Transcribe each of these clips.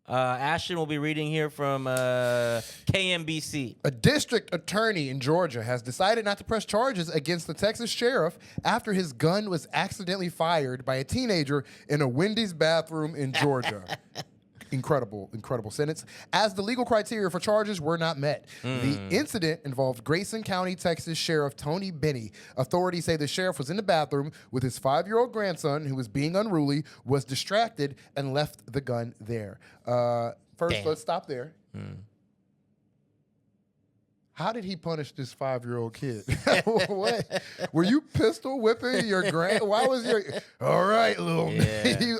Ashton will be reading here from KMBC. A district attorney in Georgia has decided not to press charges against the Texas sheriff after his gun was accidentally fired by a teenager in a Wendy's bathroom in Georgia. Incredible sentence. As the legal criteria for charges were not met. The incident involved Grayson County, Texas Sheriff Tony Benny. Authorities say the sheriff was in the bathroom with his 5-year-old grandson, who was being unruly, was distracted, and left the gun there. First, let's stop there. How did he punish this 5-year-old kid? What? Were you pistol whipping your Why was your? All right, little man.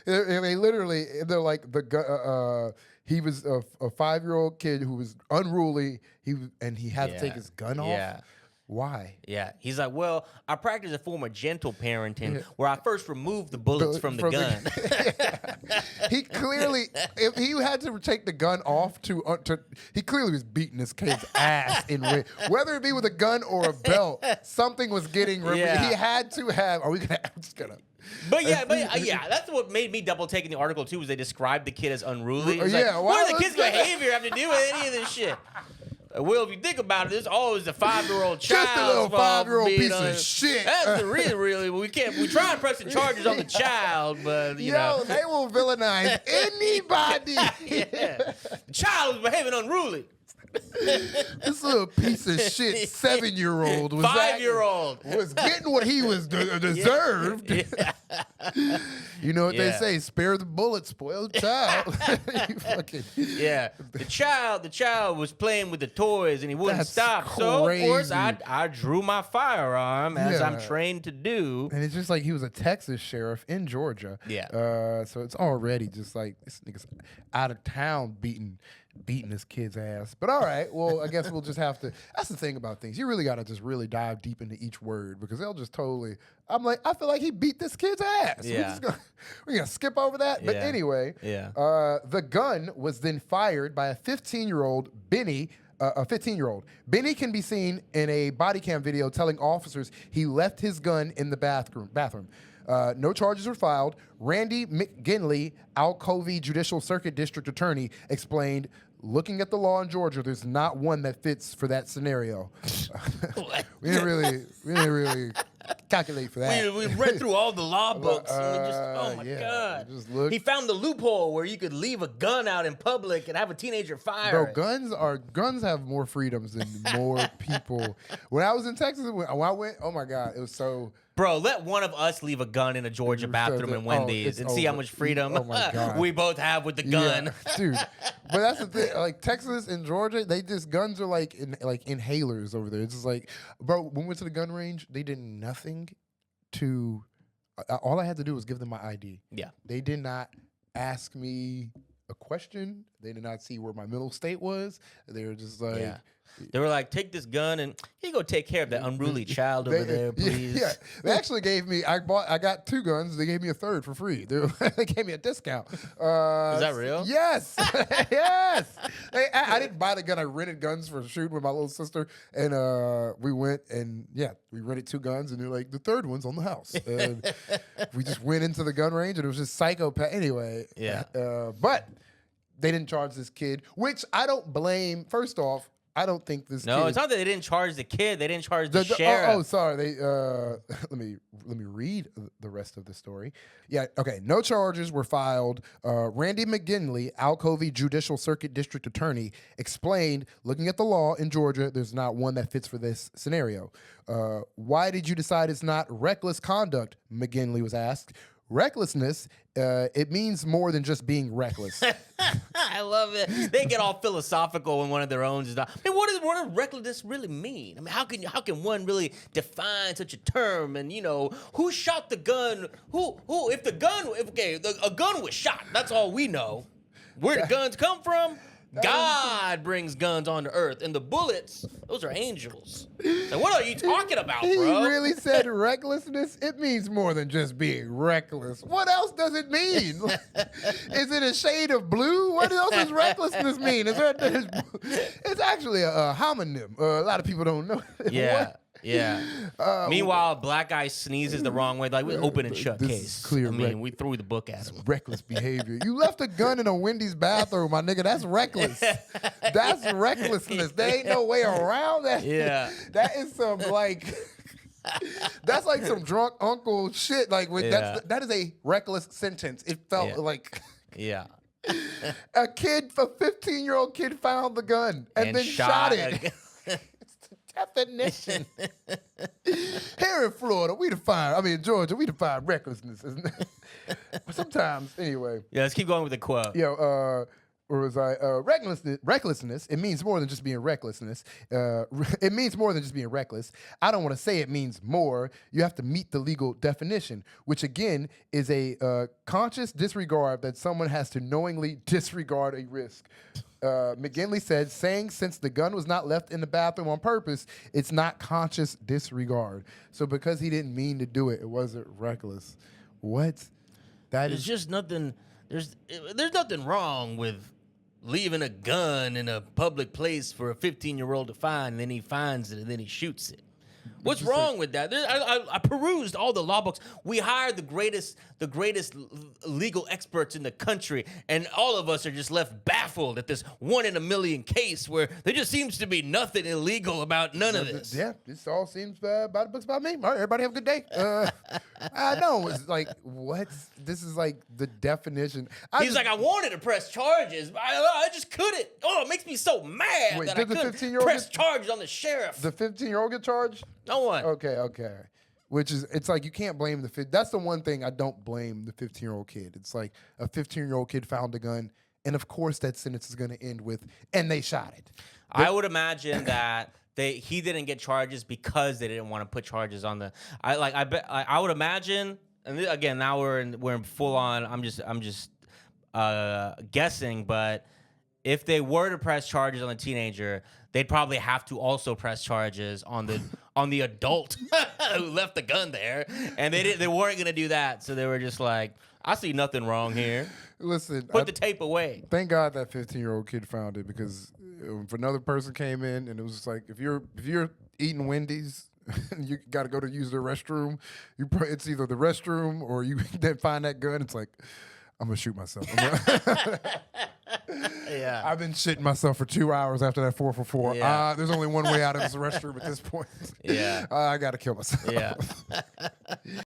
I mean, literally, they're like he was a 5-year-old kid who was unruly. He had to take his gun off. Yeah. Why? Yeah. He's like, well, I practice a form of gentle parenting where I first remove the bullets from the gun. He clearly, if he had to take the gun off he clearly was beating this kid's ass whether it be with a gun or a belt, something was getting removed. Yeah. He had to have, I'm just gonna. But that's what made me double take in the article too, was they described the kid as unruly. It's Yeah, like, what does the kid's behavior have to do with any of this shit? Well, if you think about it, it's always a 5-year-old child. Just a little 5-year-old piece of shit. That's the reason, really. We try and press the charges on the child, but you know. They will villainize anybody. The child was behaving unruly. This little piece of shit 7-year-old was 5-year-old was getting what he was deserved. You know what they say? Spare the bullet, spoil the child. You fucking The child was playing with the toys and he wouldn't stop. Crazy. So of course I drew my firearm as I'm trained to do. And it's just like he was a Texas sheriff in Georgia. Yeah. So it's already just like this nigga's out of town beating this kid's ass. But all right, well, I guess we'll just have to. That's the thing about things. You really got to just really dive deep into each word because they'll just totally. I feel like he beat this kid's ass. Yeah. We're gonna skip over that. But anyway, the gun was then fired by a 15-year-old Benny. A 15-year-old. Benny can be seen in a body cam video telling officers he left his gun in the bathroom. No charges were filed. Randy McGinley, Alcovey Judicial Circuit District Attorney, explained, looking at the law in Georgia, there's not one that fits for that scenario. We didn't really calculate for that. We read through all the law books and we just, oh my God. Just looked. He found the loophole where you could leave a gun out in public and have a teenager fire. Bro, guns have more freedoms than more people. When I was in Texas, when I went, oh my God, it was so. Bro, let one of us leave a gun in a Georgia bathroom in Wendy's and see how much freedom we both have with the gun. Yeah, dude. But that's the thing. Like Texas and Georgia, guns are like inhalers over there. It's just like, bro, when we went to the gun range, they did nothing to. All I had to do was give them my ID. Yeah. They did not ask me a question. They did not see where my mental state was. They were just like. Yeah. They were like, take this gun and you go take care of that unruly child over there, please. Yeah, they actually gave me. I got 2 guns. They gave me a 3rd for free. They gave me a discount. Is that real? Yes, yes. I didn't buy the gun. I rented guns for shooting with my little sister, and we went and we rented 2 guns, and they're like, the 3rd one's on the house. And we just went into the gun range, and it was just psychopath. Anyway, but they didn't charge this kid, which I don't blame. First off. I don't think this. No, it's not that they didn't charge the kid; they didn't charge the sheriff. Oh, sorry. They let me read the rest of the story. Yeah, okay. No charges were filed. Randy McGinley, Alcovey Judicial Circuit District Attorney, explained, looking at the law in Georgia, there's not one that fits for this scenario. Why did you decide it's not reckless conduct? McGinley was asked. Recklessness, it means more than just being reckless. I love it. They get all philosophical when one of their own is not. I mean, what does recklessness really mean? I mean, how can one really define such a term? And who shot the gun? A gun was shot. That's all we know. Where the guns come from? God brings guns onto earth, and the bullets, those are angels. So what are you talking about, bro? He really said recklessness? It means more than just being reckless. What else does it mean? Is it a shade of blue? What else does recklessness mean? It's actually a homonym. A lot of people don't know. Yeah. Yeah. Meanwhile, black guy sneezes the wrong way. Like, we open and shut this case. is clear we threw the book at him. Reckless behavior. You left a gun in a Wendy's bathroom, my nigga. That's reckless. That's recklessness. There ain't no way around that. Yeah. That is some like. That's like some drunk uncle shit. Like that is a reckless sentence. It felt like. Yeah. A 15-year-old kid found the gun and then shot it. It's the definition. Here in Florida, Georgia, we define recklessness. Isn't it? But sometimes, anyway. Yeah, let's keep going with the quote. Recklessness, it means more than just being recklessness. It means more than just being reckless. I don't want to say it means more. You have to meet the legal definition, which again is a conscious disregard that someone has to knowingly disregard a risk. McGinley said, saying since the gun was not left in the bathroom on purpose, it's not conscious disregard. So because he didn't mean to do it, it wasn't reckless. What? There's just nothing. There's nothing wrong with leaving a gun in a public place for a 15-year-old to find, and then he finds it, and then he shoots it. What's wrong with that? I perused all the law books. We hired the greatest legal experts in the country, and all of us are just left baffled at this 1 in a million case where there just seems to be nothing illegal about none of this. Yeah, this all seems about the books about me. All right, everybody have a good day. I know. It's like, what? This is like the definition. He's like, I wanted to press charges, but I just couldn't. Oh, it makes me so mad that I couldn't press charges on the sheriff. The 15-year-old get charged? No one. Okay. It's like you can't blame that's the one thing I don't blame the 15-year-old kid. It's like a 15-year-old kid found a gun, and of course that sentence is going to end with, and they shot it. I would imagine that he didn't get charges because they didn't want to put charges on the. I would imagine, and again now we're in full on. I'm just guessing, but if they were to press charges on the teenager, they'd probably have to also press charges on the adult who left the gun there, and they weren't gonna do that, so they were just like, I see nothing wrong here. Listen, put the tape away. Thank God that 15-year-old kid found it, because if another person came in and it was like, if you're eating Wendy's and you got to go to use the restroom, it's either the restroom or you then find that gun. It's like, I'm gonna shoot myself. Yeah, I've been shitting myself for 2 hours after that 4 for 4. Yeah. There's only one way out of this restroom at this point. Yeah, I gotta kill myself. Yeah.